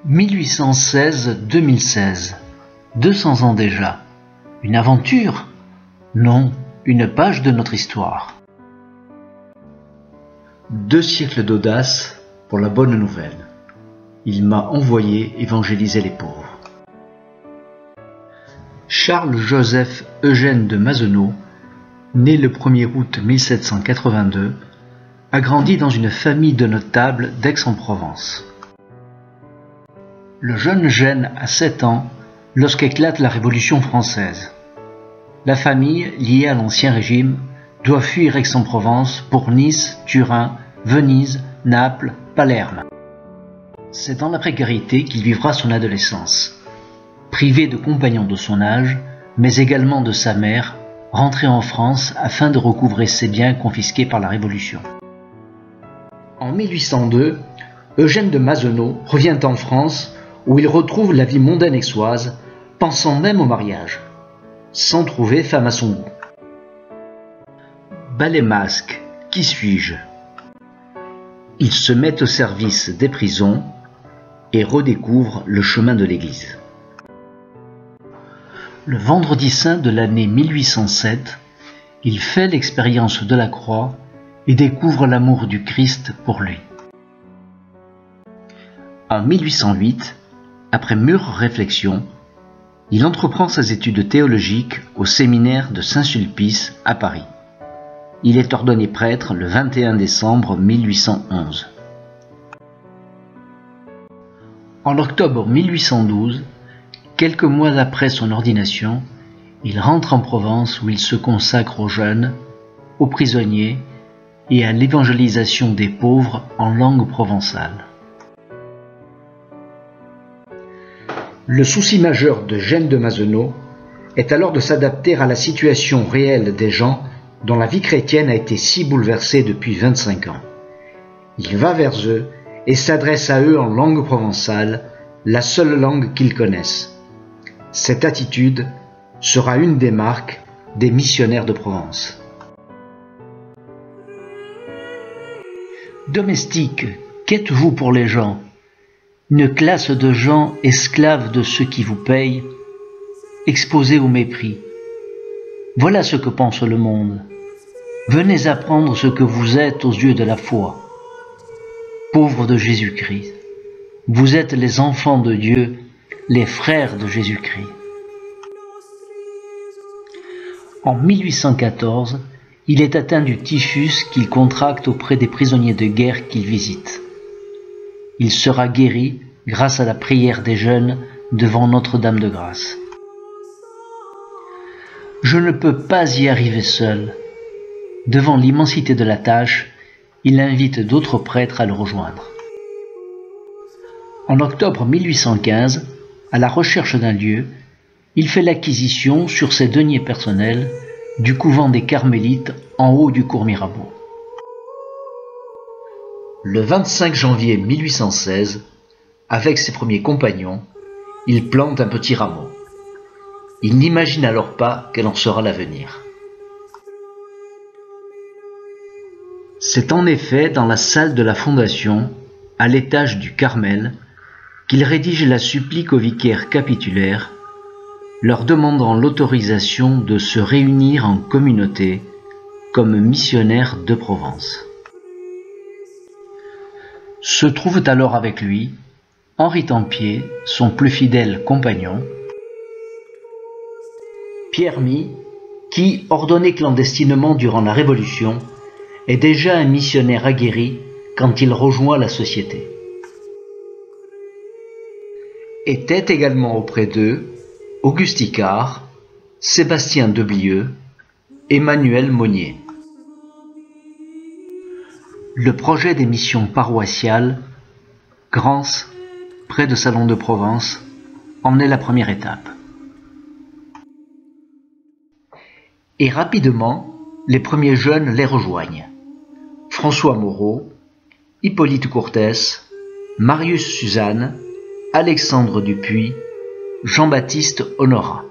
1816-2016, 200 ans déjà. Une aventure? Non, une page de notre histoire. 2 siècles d'audace pour la bonne nouvelle. Il m'a envoyé évangéliser les pauvres. Charles-Joseph Eugène de Mazenod, né le 1er août 1782, a grandi dans une famille de notables d'Aix-en-Provence. Le jeune Eugène a 7 ans lorsqu'éclate la Révolution française. La famille, liée à l'Ancien Régime, doit fuir Aix-en-Provence pour Nice, Turin, Venise, Naples, Palerme. C'est dans la précarité qu'il vivra son adolescence. Privé de compagnons de son âge, mais également de sa mère, rentré en France afin de recouvrer ses biens confisqués par la Révolution. En 1802, Eugène de Mazenod revient en France où il retrouve la vie mondaine aixoise, pensant même au mariage, sans trouver femme à son goût. Bas les masques, qui suis-je? Il se met au service des prisons et redécouvre le chemin de l'Église. Le vendredi saint de l'année 1807, il fait l'expérience de la croix et découvre l'amour du Christ pour lui. En 1808, après mûre réflexion, il entreprend ses études théologiques au séminaire de Saint-Sulpice à Paris. Il est ordonné prêtre le 21 décembre 1811. En octobre 1812, quelques mois après son ordination, il rentre en Provence où il se consacre aux jeunes, aux prisonniers et à l'évangélisation des pauvres en langue provençale. Le souci majeur de Eugène de Mazenod est alors de s'adapter à la situation réelle des gens dont la vie chrétienne a été si bouleversée depuis 25 ans. Il va vers eux et s'adresse à eux en langue provençale, la seule langue qu'ils connaissent. Cette attitude sera une des marques des missionnaires de Provence. Domestiques, qu'êtes-vous pour les gens? Une classe de gens esclaves de ceux qui vous payent, exposés au mépris. Voilà ce que pense le monde. Venez apprendre ce que vous êtes aux yeux de la foi. Pauvres de Jésus-Christ, vous êtes les enfants de Dieu, les frères de Jésus-Christ. En 1814, il est atteint du typhus qu'il contracte auprès des prisonniers de guerre qu'il visite. Il sera guéri grâce à la prière des jeunes devant Notre-Dame de Grâce. Je ne peux pas y arriver seul. Devant l'immensité de la tâche, il invite d'autres prêtres à le rejoindre. En octobre 1815, à la recherche d'un lieu, il fait l'acquisition sur ses deniers personnels du couvent des Carmélites en haut du cours Mirabeau. Le 25 janvier 1816, avec ses premiers compagnons, il plante un petit rameau. Il n'imagine alors pas quel en sera l'avenir. C'est en effet dans la salle de la Fondation, à l'étage du Carmel, qu'il rédige la supplique aux vicaires capitulaires, leur demandant l'autorisation de se réunir en communauté comme missionnaires de Provence. Se trouvent alors avec lui Henri Tempier, son plus fidèle compagnon, Pierre Mie, qui, ordonné clandestinement durant la Révolution, est déjà un missionnaire aguerri quand il rejoint la société. Étaient également auprès d'eux Auguste Icare, Sébastien Deblieux, Emmanuel Monnier. Le projet des missions paroissiales, Grance, près de Salon de Provence, en est la première étape. Et rapidement, les premiers jeunes les rejoignent. François Moreau, Hippolyte Courtès, Marius Suzanne, Alexandre Dupuis, Jean-Baptiste Honorat.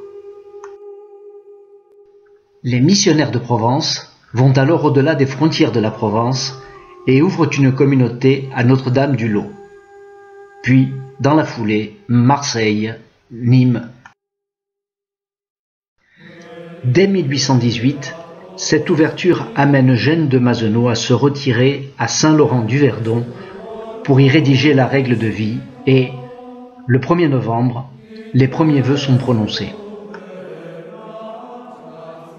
Les missionnaires de Provence vont alors au-delà des frontières de la Provence et ouvrent une communauté à Notre-Dame du Lot. Puis, dans la foulée, Marseille, Nîmes. Dès 1818, cette ouverture amène Eugène de Mazenod à se retirer à Saint-Laurent-du-Verdon pour y rédiger la règle de vie et, le 1er novembre, les premiers vœux sont prononcés.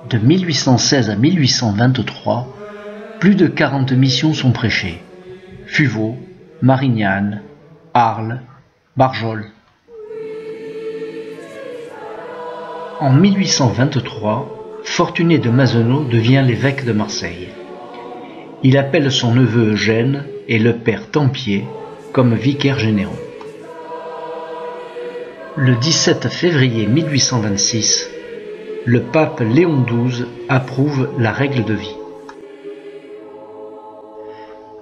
De 1816 à 1823, plus de 40 missions sont prêchées. Fuveau, Marignane, Arles, Barjol. En 1823, Fortuné de Mazenod devient l'évêque de Marseille. Il appelle son neveu Eugène et le père Tempier comme vicaires généraux. Le 17 février 1826, le pape Léon XII approuve la règle de vie.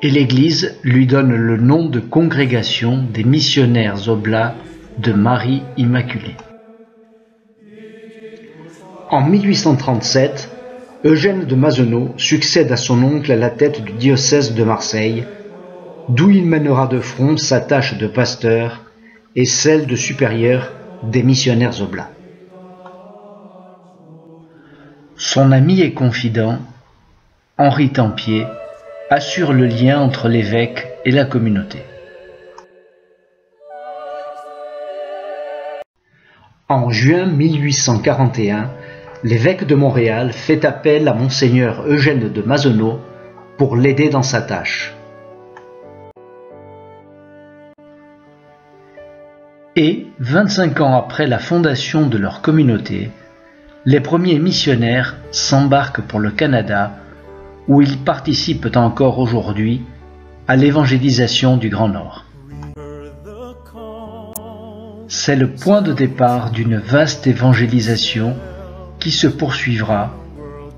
Et l'Église lui donne le nom de Congrégation des missionnaires oblats de Marie Immaculée. En 1837, Eugène de Mazenod succède à son oncle à la tête du diocèse de Marseille, d'où il mènera de front sa tâche de pasteur et celle de supérieur des missionnaires oblats. Son ami et confident, Henri Tempier, assure le lien entre l'évêque et la communauté. En juin 1841, l'évêque de Montréal fait appel à Monseigneur Eugène de Mazenod pour l'aider dans sa tâche. Et, 25 ans après la fondation de leur communauté, les premiers missionnaires s'embarquent pour le Canada, où ils participent encore aujourd'hui à l'évangélisation du Grand Nord. C'est le point de départ d'une vaste évangélisation qui se poursuivra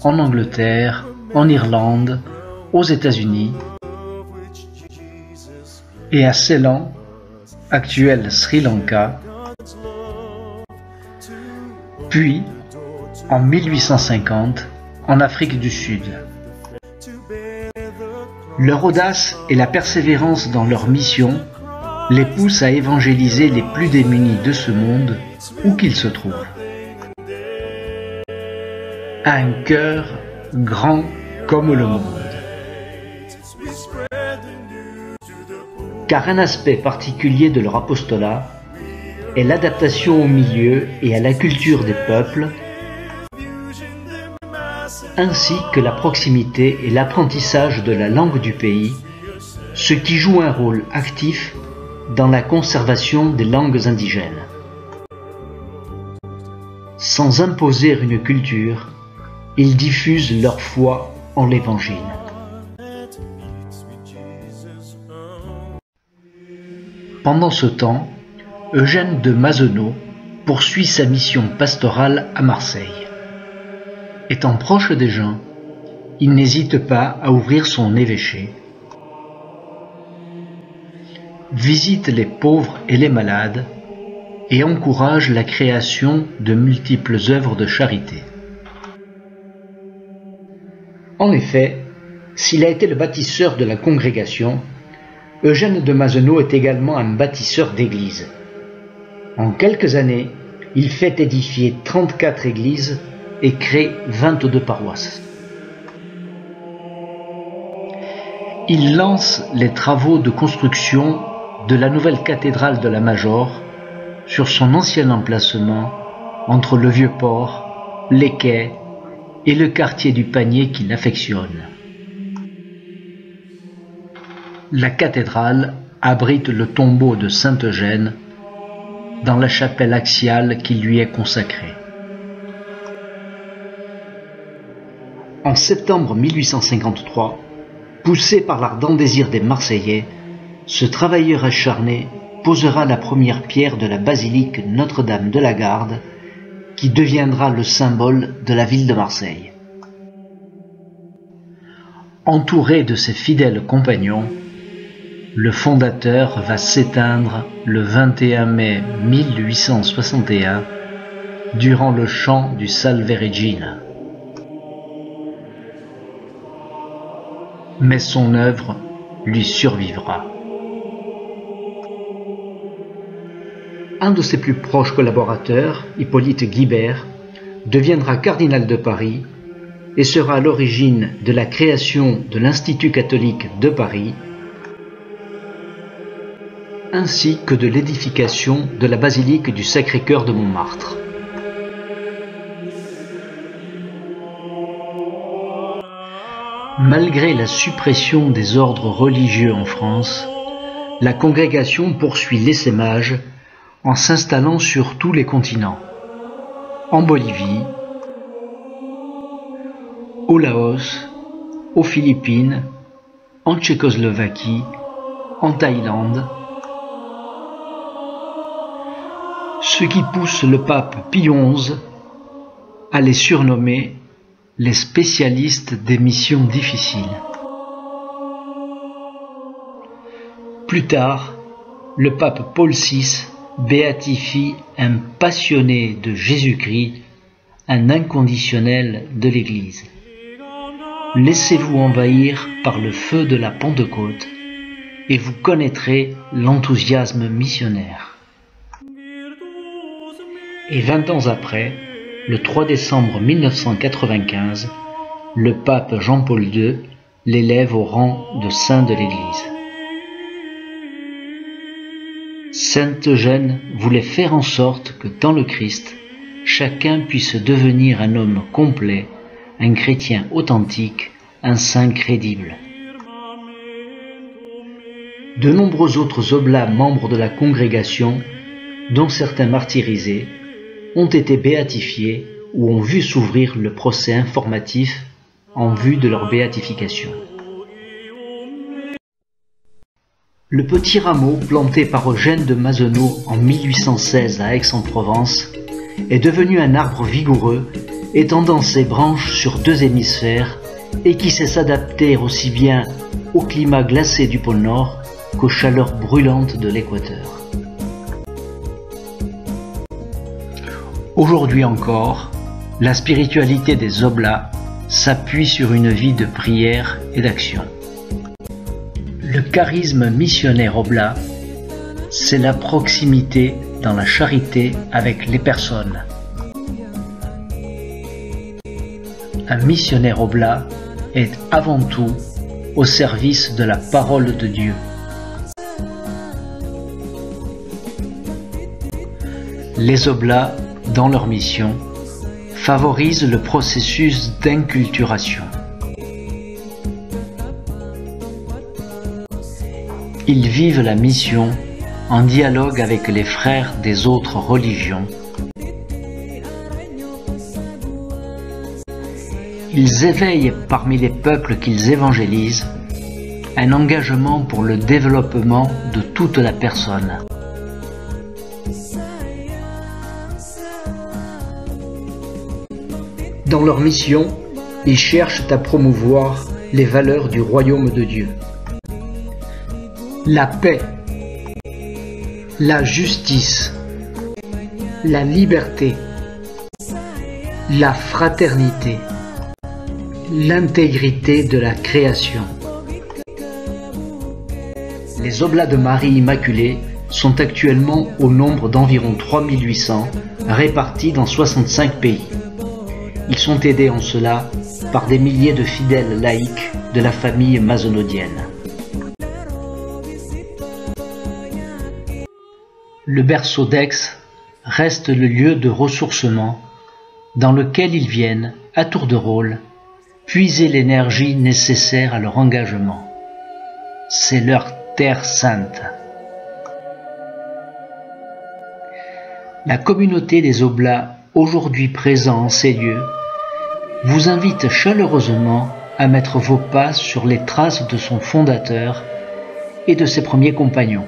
en Angleterre, en Irlande, aux États-Unis et à Ceylan, actuel Sri Lanka, puis en 1850 en Afrique du Sud. Leur audace et la persévérance dans leur mission les poussent à évangéliser les plus démunis de ce monde, où qu'ils se trouvent. Un cœur grand comme le monde. Car un aspect particulier de leur apostolat est l'adaptation au milieu et à la culture des peuples, ainsi que la proximité et l'apprentissage de la langue du pays, ce qui joue un rôle actif dans la conservation des langues indigènes. Sans imposer une culture, ils diffusent leur foi en l'Évangile. Pendant ce temps, Eugène de Mazenod poursuit sa mission pastorale à Marseille. Étant proche des gens, il n'hésite pas à ouvrir son évêché, visite les pauvres et les malades et encourage la création de multiples œuvres de charité. En effet, s'il a été le bâtisseur de la congrégation, Eugène de Mazenod est également un bâtisseur d'églises. En quelques années, il fait édifier 34 églises et crée 22 paroisses. Il lance les travaux de construction de la nouvelle cathédrale de la Major sur son ancien emplacement entre le Vieux-Port, les quais et le quartier du Panier qu'il affectionne. La cathédrale abrite le tombeau de Saint Eugène dans la chapelle axiale qui lui est consacrée. En septembre 1853, poussé par l'ardent désir des Marseillais, ce travailleur acharné posera la première pierre de la basilique Notre-Dame de la Garde, qui deviendra le symbole de la ville de Marseille. Entouré de ses fidèles compagnons, le fondateur va s'éteindre le 21 mai 1861 durant le chant du Salve Regina. Mais son œuvre lui survivra. Un de ses plus proches collaborateurs, Hippolyte Guibert, deviendra cardinal de Paris et sera à l'origine de la création de l'Institut catholique de Paris, ainsi que de l'édification de la basilique du Sacré-Cœur de Montmartre. Malgré la suppression des ordres religieux en France, la congrégation poursuit l'essaimage en s'installant sur tous les continents, en Bolivie, au Laos, aux Philippines, en Tchécoslovaquie, en Thaïlande, ce qui pousse le pape Pie XI à les surnommer les spécialistes des missions difficiles. Plus tard, le pape Paul VI béatifie un passionné de Jésus-Christ, un inconditionnel de l'Église. Laissez-vous envahir par le feu de la Pentecôte et vous connaîtrez l'enthousiasme missionnaire. Et 20 ans après, le 3 décembre 1995, le pape Jean-Paul II l'élève au rang de saint de l'Église. Saint Eugène voulait faire en sorte que dans le Christ, chacun puisse devenir un homme complet, un chrétien authentique, un saint crédible. De nombreux autres oblats membres de la congrégation, dont certains martyrisés, ont été béatifiés ou ont vu s'ouvrir le procès informatif en vue de leur béatification. Le petit rameau planté par Eugène de Mazenod en 1816 à Aix-en-Provence est devenu un arbre vigoureux, étendant ses branches sur 2 hémisphères et qui sait s'adapter aussi bien au climat glacé du pôle Nord qu'aux chaleurs brûlantes de l'équateur. Aujourd'hui encore, la spiritualité des Oblats s'appuie sur une vie de prière et d'action. Le charisme missionnaire oblat, c'est la proximité dans la charité avec les personnes. Un missionnaire oblat est avant tout au service de la parole de Dieu. Les oblats, dans leur mission, favorisent le processus d'inculturation. Ils vivent la mission en dialogue avec les frères des autres religions. Ils éveillent parmi les peuples qu'ils évangélisent un engagement pour le développement de toute la personne. Dans leur mission, ils cherchent à promouvoir les valeurs du royaume de Dieu. La paix, la justice, la liberté, la fraternité, l'intégrité de la création. Les Oblats de Marie Immaculée sont actuellement au nombre d'environ 3800, répartis dans 65 pays. Ils sont aidés en cela par des milliers de fidèles laïcs de la famille mazenodienne. Le berceau d'Aix reste le lieu de ressourcement dans lequel ils viennent, à tour de rôle, puiser l'énergie nécessaire à leur engagement. C'est leur terre sainte. La communauté des Oblats, aujourd'hui présents en ces lieux, vous invite chaleureusement à mettre vos pas sur les traces de son fondateur et de ses premiers compagnons.